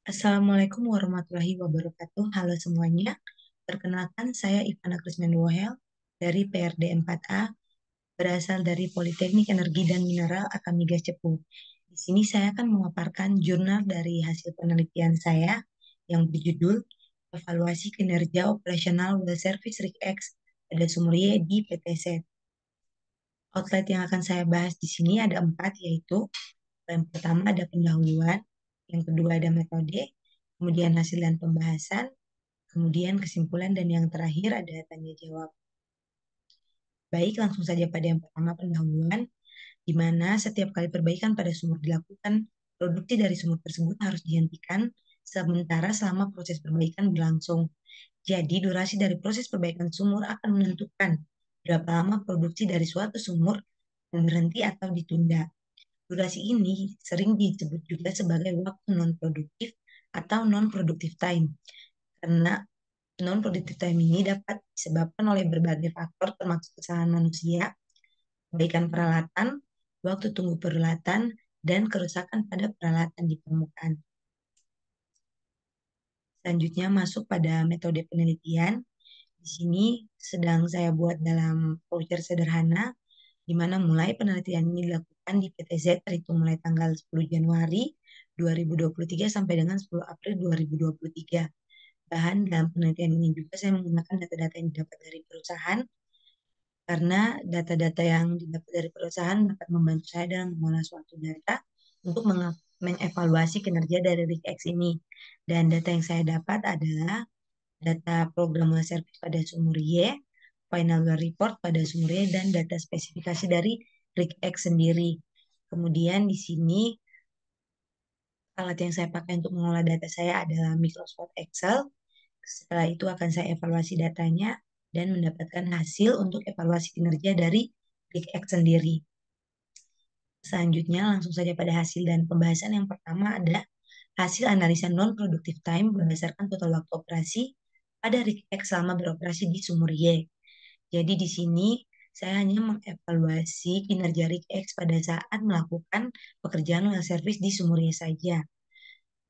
Assalamualaikum warahmatullahi wabarakatuh. Halo semuanya. Perkenalkan, saya Ivana Krismanduwohel dari PRD 4A, berasal dari Politeknik Energi dan Mineral Akamigas Cepu. Di sini saya akan memaparkan jurnal dari hasil penelitian saya yang berjudul Evaluasi Kinerja Operasional Well Service Rig X pada Sumur Y di PTZ. Outlet yang akan saya bahas di sini ada 4, yaitu yang pertama ada pendahuluan, yang kedua ada metode, kemudian hasil dan pembahasan, kemudian kesimpulan, dan yang terakhir ada tanya jawab. Baik, langsung saja pada yang pertama, pendahuluan, di mana setiap kali perbaikan pada sumur dilakukan, produksi dari sumur tersebut harus dihentikan sementara selama proses perbaikan berlangsung. Jadi, durasi dari proses perbaikan sumur akan menentukan berapa lama produksi dari suatu sumur berhenti atau ditunda. Durasi ini sering disebut juga sebagai waktu non-produktif atau non-productive time, karena non-productive time ini dapat disebabkan oleh berbagai faktor termasuk kesalahan manusia, perbaikan peralatan, waktu tunggu peralatan, dan kerusakan pada peralatan di permukaan. Selanjutnya masuk pada metode penelitian. Di sini sedang saya buat dalam voucher sederhana, di mana mulai penelitian ini dilakukan di PTZ terhitung mulai tanggal 10 Januari 2023 sampai dengan 10 April 2023. Bahan dalam penelitian ini juga saya menggunakan data-data yang didapat dari perusahaan, karena data-data yang didapat dari perusahaan dapat membantu saya dalam mengolah suatu data untuk mengevaluasi kinerja dari Rig X ini. Dan data yang saya dapat adalah data program well service pada sumur Y, final well report pada sumur Y, dan data spesifikasi dari Rig X sendiri. Kemudian di sini alat yang saya pakai untuk mengolah data saya adalah Microsoft Excel. Setelah itu akan saya evaluasi datanya dan mendapatkan hasil untuk evaluasi kinerja dari Rig X sendiri. Selanjutnya langsung saja pada hasil dan pembahasan. Yang pertama ada hasil analisa non-productive time berdasarkan total waktu operasi pada Rig X selama beroperasi di sumur Y. Jadi di sini saya hanya mengevaluasi kinerja Rig X pada saat melakukan pekerjaan well service di sumur Y saja.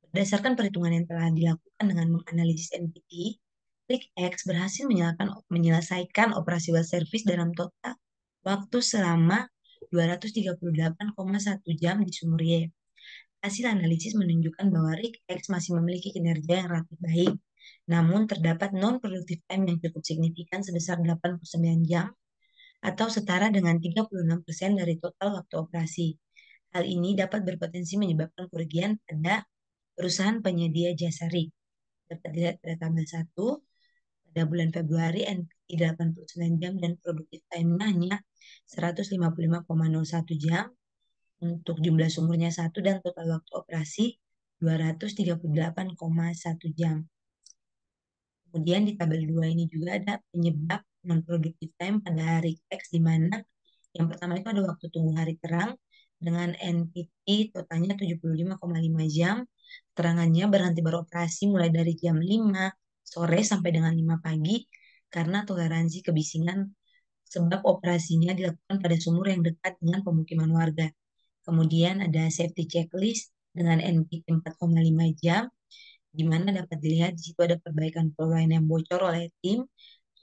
Berdasarkan perhitungan yang telah dilakukan dengan menganalisis NPT, Rig X berhasil menyelesaikan operasi well service dalam total waktu selama 238,1 jam di sumur Y. Hasil analisis menunjukkan bahwa Rig X masih memiliki kinerja yang relatif baik, namun terdapat non-productive time yang cukup signifikan sebesar 89 jam atau setara dengan 36% dari total waktu operasi. Hal ini dapat berpotensi menyebabkan kerugian pada perusahaan penyedia jasa rig. Dapat dilihat pada tabel 1, pada bulan Februari NPT 89 jam dan productive time-nya hanya 155,01 jam untuk jumlah sumurnya 1 dan total waktu operasi 238,1 jam. Kemudian di tabel 2 ini juga ada penyebab non-productive time pada hari X, di mana yang pertama itu ada waktu tunggu hari terang dengan NPT totalnya 75,5 jam. Terangannya berhenti beroperasi mulai dari jam 5 sore sampai dengan 5 pagi karena toleransi kebisingan, sebab operasinya dilakukan pada sumur yang dekat dengan pemukiman warga. Kemudian ada safety checklist dengan NPT 4,5 jam, di mana dapat dilihat di situ ada perbaikan flow line yang bocor oleh tim,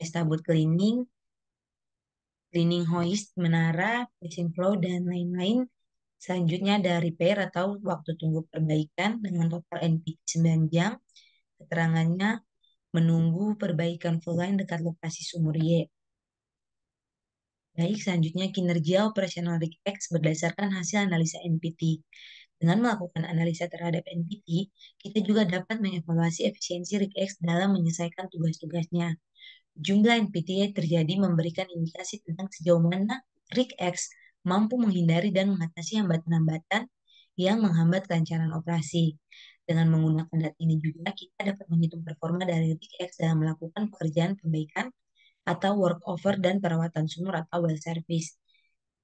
estabut cleaning, cleaning hoist, menara, passing flow, dan lain-lain. Selanjutnya ada repair atau waktu tunggu perbaikan dengan total NPT 9 jam. Keterangannya menunggu perbaikan flow line dekat lokasi sumur Y. Baik, selanjutnya kinerja operasional Rig X berdasarkan hasil analisa NPT. Dengan melakukan analisa terhadap NPT, kita juga dapat mengevaluasi efisiensi Rig X dalam menyelesaikan tugas-tugasnya. Jumlah NPT yang terjadi memberikan indikasi tentang sejauh mana Rig X mampu menghindari dan mengatasi hambatan-hambatan yang menghambat kelancaran operasi. Dengan menggunakan data ini juga kita dapat menghitung performa dari Rig X dalam melakukan pekerjaan perbaikan atau workover dan perawatan sumur atau well service.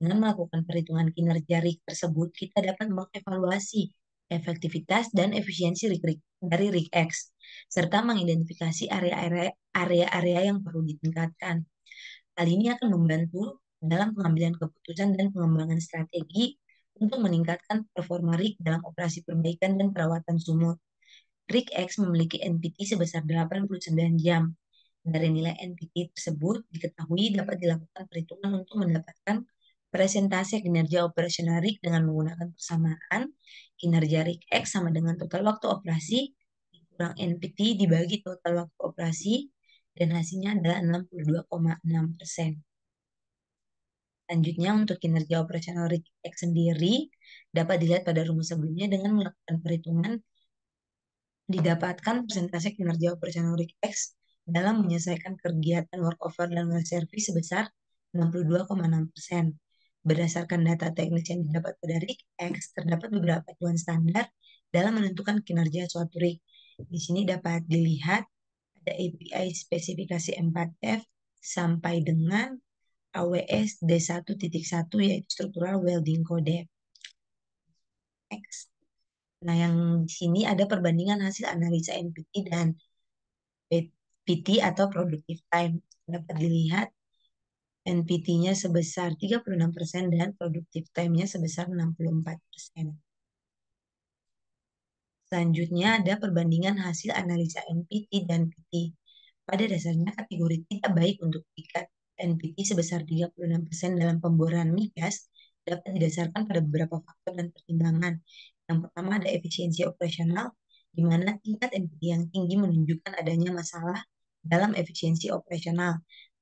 Dengan melakukan perhitungan kinerja rig tersebut, kita dapat mengevaluasi efektivitas dan efisiensi dari rig X, serta mengidentifikasi area-area yang perlu ditingkatkan. Hal ini akan membantu dalam pengambilan keputusan dan pengembangan strategi untuk meningkatkan performa rig dalam operasi perbaikan dan perawatan sumur. Rig X memiliki NPT sebesar 89 jam. Dari nilai NPT tersebut diketahui dapat dilakukan perhitungan untuk mendapatkan presentase kinerja operasional rig dengan menggunakan persamaan kinerja rig X sama dengan total waktu operasi kurang NPT dibagi total waktu operasi dan hasilnya adalah 62,6%. Selanjutnya untuk kinerja operasional rig X sendiri dapat dilihat pada rumus sebelumnya dengan melakukan perhitungan didapatkan persentase kinerja operasional rig X dalam menyelesaikan kegiatan workover dan well service sebesar 62,6%. Berdasarkan data teknis yang didapat pada rig X, terdapat beberapa acuan standar dalam menentukan kinerja suatu rig. Di sini dapat dilihat ada API spesifikasi 4F sampai dengan AWS D1.1 yaitu Structural Welding Code X. Nah, yang di sini ada perbandingan hasil analisa NPT dan PT atau Productive Time. Dapat dilihat NPT-nya sebesar 36% dan Productive Time-nya sebesar 64%. Selanjutnya ada perbandingan hasil analisa NPT dan PT. Pada dasarnya kategori tidak baik untuk tingkat NPT sebesar 36% dalam pemboran migas dapat didasarkan pada beberapa faktor dan pertimbangan. Yang pertama ada efisiensi operasional, di mana tingkat NPT yang tinggi menunjukkan adanya masalah dalam efisiensi operasional.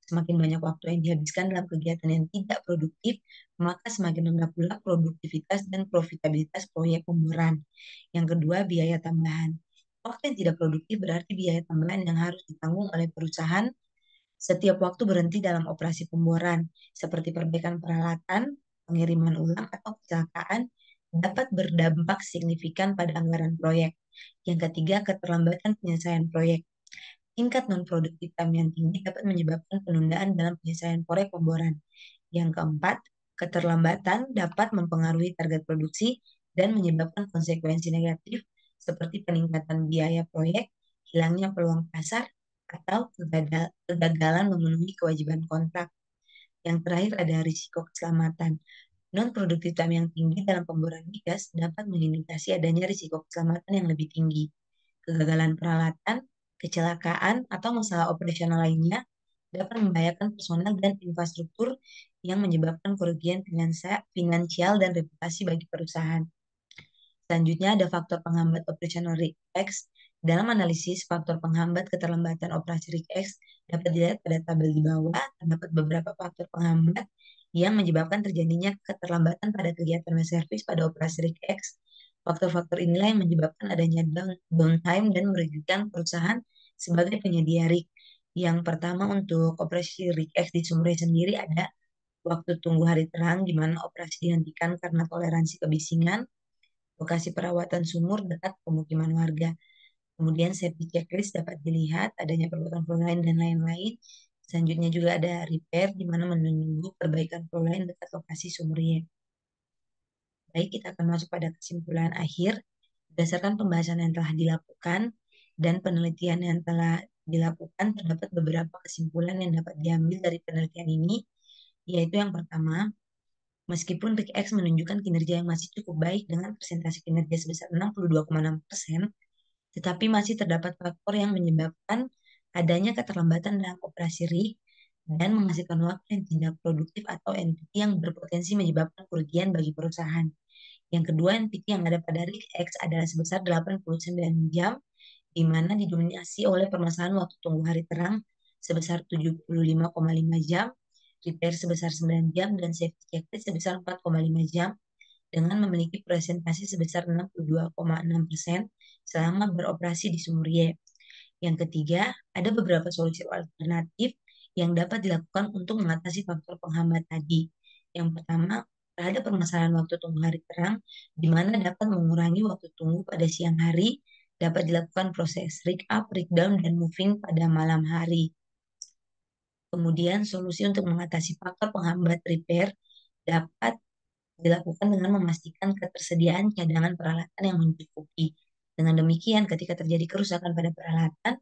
Semakin banyak waktu yang dihabiskan dalam kegiatan yang tidak produktif, maka semakin rendah pula produktivitas dan profitabilitas proyek pemboran. Yang kedua, biaya tambahan. Waktu yang tidak produktif berarti biaya tambahan yang harus ditanggung oleh perusahaan setiap waktu berhenti dalam operasi pemboran, seperti perbaikan peralatan, pengiriman ulang, atau kecelakaan, dapat berdampak signifikan pada anggaran proyek. Yang ketiga, keterlambatan penyelesaian proyek. Tingkat non-produktivitas yang tinggi dapat menyebabkan penundaan dalam penyelesaian proyek pemboran. Yang keempat, keterlambatan dapat mempengaruhi target produksi dan menyebabkan konsekuensi negatif seperti peningkatan biaya proyek, hilangnya peluang pasar, atau kegagalan memenuhi kewajiban kontrak. Yang terakhir ada risiko keselamatan. Non-produktivitas yang tinggi dalam pemboran migas dapat mengindikasi adanya risiko keselamatan yang lebih tinggi. Kegagalan peralatan, kecelakaan, atau masalah operasional lainnya dapat membahayakan personel dan infrastruktur yang menyebabkan kerugian finansial dan reputasi bagi perusahaan. Selanjutnya ada faktor penghambat operasional rig X. Dalam analisis faktor penghambat keterlambatan operasi rig X dapat dilihat pada tabel di bawah. Terdapat beberapa faktor penghambat yang menyebabkan terjadinya keterlambatan pada kegiatan service pada operasi rig X. Faktor-faktor inilah yang menyebabkan adanya downtime dan merugikan perusahaan sebagai penyedia rig. Yang pertama untuk operasi rig X di Sumre sendiri ada waktu tunggu hari terang di mana operasi dihentikan karena toleransi kebisingan, lokasi perawatan sumur dekat pemukiman warga. Kemudian safety checklist dapat dilihat adanya perbuatan lain dan lain-lain. Selanjutnya juga ada repair di mana menunggu perbaikan lain dekat lokasi sumurnya. Baik, kita akan masuk pada kesimpulan akhir. Berdasarkan pembahasan yang telah dilakukan dan penelitian yang telah dilakukan, terdapat beberapa kesimpulan yang dapat diambil dari penelitian ini, yaitu yang pertama, meskipun Rig X menunjukkan kinerja yang masih cukup baik dengan presentasi kinerja sebesar 62,6%, tetapi masih terdapat faktor yang menyebabkan adanya keterlambatan dalam operasi rig dan menghasilkan waktu yang tidak produktif atau NPT yang berpotensi menyebabkan kerugian bagi perusahaan. Yang kedua, NPT yang ada pada rig X adalah sebesar 89 jam, di mana didominasi oleh permasalahan waktu tunggu hari terang sebesar 75,5 jam, repair sebesar 9 jam, dan safety checklist sebesar 4,5 jam, dengan memiliki presentasi sebesar 62,6% selama beroperasi di Sumurie. Yang ketiga, ada beberapa solusi alternatif yang dapat dilakukan untuk mengatasi faktor penghambat tadi. Yang pertama, terhadap permasalahan waktu tunggu hari terang, di mana dapat mengurangi waktu tunggu pada siang hari, dapat dilakukan proses rig up, rig down, dan moving pada malam hari. Kemudian, solusi untuk mengatasi faktor penghambat repair dapat dilakukan dengan memastikan ketersediaan cadangan peralatan yang mencukupi. Dengan demikian, ketika terjadi kerusakan pada peralatan,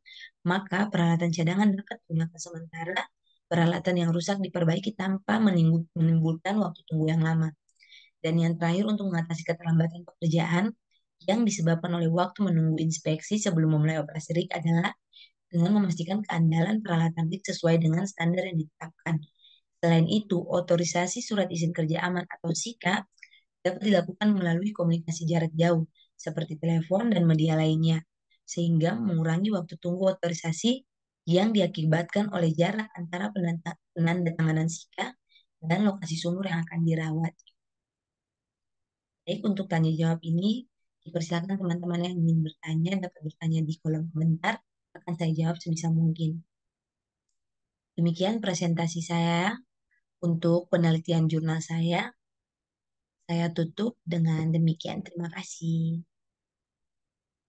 maka peralatan cadangan dapat digunakan sementara, peralatan yang rusak diperbaiki tanpa menimbulkan waktu tunggu yang lama. Dan yang terakhir, untuk mengatasi keterlambatan pekerjaan, yang disebabkan oleh waktu menunggu inspeksi sebelum memulai operasi rig adalah dengan memastikan keandalan peralatan rig sesuai dengan standar yang ditetapkan. Selain itu, otorisasi surat izin kerja aman atau SIKA dapat dilakukan melalui komunikasi jarak jauh, seperti telepon dan media lainnya, sehingga mengurangi waktu tunggu otorisasi yang diakibatkan oleh jarak antara penandatanganan SIKA dan lokasi sumur yang akan dirawat. Baik, untuk tanya jawab ini, dipersilakan teman-teman yang ingin bertanya dapat bertanya di kolom komentar, akan saya jawab sebisa mungkin. Demikian presentasi saya untuk penelitian jurnal saya. Saya tutup dengan demikian. Terima kasih.